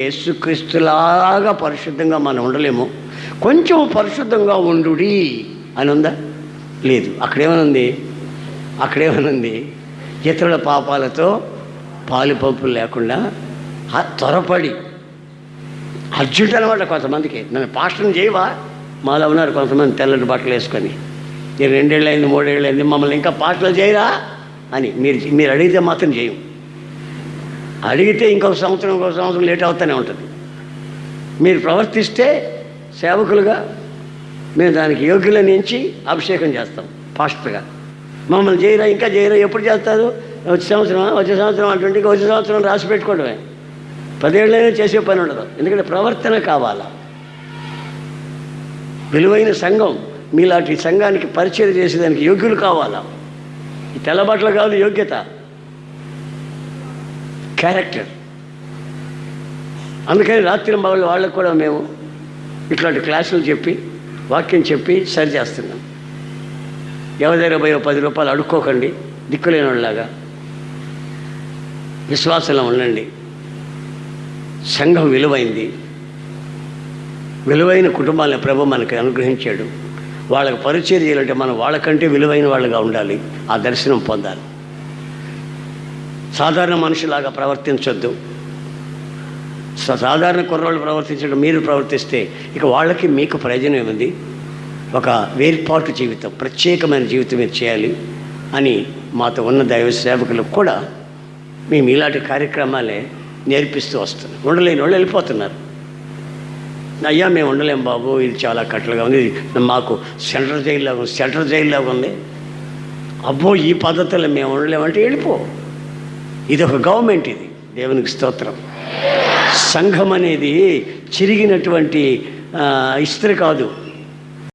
యేసుక్రీస్తులాగా పరిశుద్ధంగా మనం ఉండలేము. కొంచెం పరిశుద్ధంగా ఉండుడి అని ఉందా? లేదు. అక్కడేమనుంది ఇతరుల పాపాలతో పాలుపంపులు లేకుండా త్వరపడి అర్జెంట్ అనమాట. కొంతమందికి నన్ను పాస్టర్ని చేయవా? మాలో ఉన్నారు కొంతమంది తెల్లటి బట్టలు వేసుకొని, 2 ఏళ్ళైంది 3 ఏళ్ళైంది మమ్మల్ని ఇంకా పాస్టర్లు చేయరా అని మీరు అడిగితే మాత్రం చేయం. అడిగితే ఇంకొక సంవత్సరం లేట్ అవుతూనే ఉంటుంది. మీరు ప్రవర్తిస్తే సేవకులుగా మేము దానికి యోగ్యులను ఎంచి అభిషేకం చేస్తాం పాస్టర్గా. మమ్మల్ని చేయరా, ఇంకా చేయరా, ఎప్పుడు చేస్తారు? వచ్చే సంవత్సరం అంటుంటే వచ్చే సంవత్సరం రాసి పెట్టుకోవడమే. 10 ఏళ్ళైనా చేసే పని ఉండదు. ఎందుకంటే ప్రవర్తన కావాలా. విలువైన సంఘం, మీలాంటి సంఘానికి పరిచయం చేసేదానికి యోగ్యులు కావాలా. ఈ తెల్లబట్టలు కాదు యోగ్యత, క్యారెక్టర్. అందుకని రాత్రి వాళ్ళకు కూడా మేము ఇట్లాంటి క్లాసులు చెప్పి వాక్యం చెప్పి సరి చేస్తున్నాం. ఎవరి దగ్గర పోయి 10 రూపాయలు అడుక్కోకండి దిక్కులేని వాళ్ళలాగా. విశ్వాసంలో ఉండండి. సంఘం విలువైంది. విలువైన కుటుంబాలను ప్రభు మనకు అనుగ్రహించాడు. వాళ్ళకు పరిచయం చేయాలంటే మనం వాళ్ళకంటే విలువైన వాళ్ళుగా ఉండాలి. ఆ దర్శనం పొందాలి. సాధారణ మనిషిలాగా ప్రవర్తించొద్దు. సాధారణ కుర్రోళ్ళు ప్రవర్తించడం మీరు ప్రవర్తిస్తే ఇక వాళ్ళకి మీకు ప్రయోజనం ఏముంది? ఒక వేర్పాటు జీవితం, ప్రత్యేకమైన జీవితం మీరు చేయాలి అని మాతో ఉన్న దైవ సేవకులకు కూడా మేము ఇలాంటి కార్యక్రమాలే నేర్పిస్తూ వస్తున్నాం. ఉండలేని వాళ్ళు వెళ్ళిపోతున్నారు. అయ్యా మేము ఉండలేం బాబు, ఇది చాలా కట్టలుగా ఉంది, మాకు సెంట్రల్ జైల్లాగా ఉంది, అబ్బో ఈ పద్ధతుల్లో మేము ఉండలేమంటే వెళ్ళిపో. ఇది ఒక గవర్నమెంట్, ఇది దేవునికి స్తోత్రం. సంఘం అనేది చిరిగినటువంటి ఇస్త్రీ కాదు.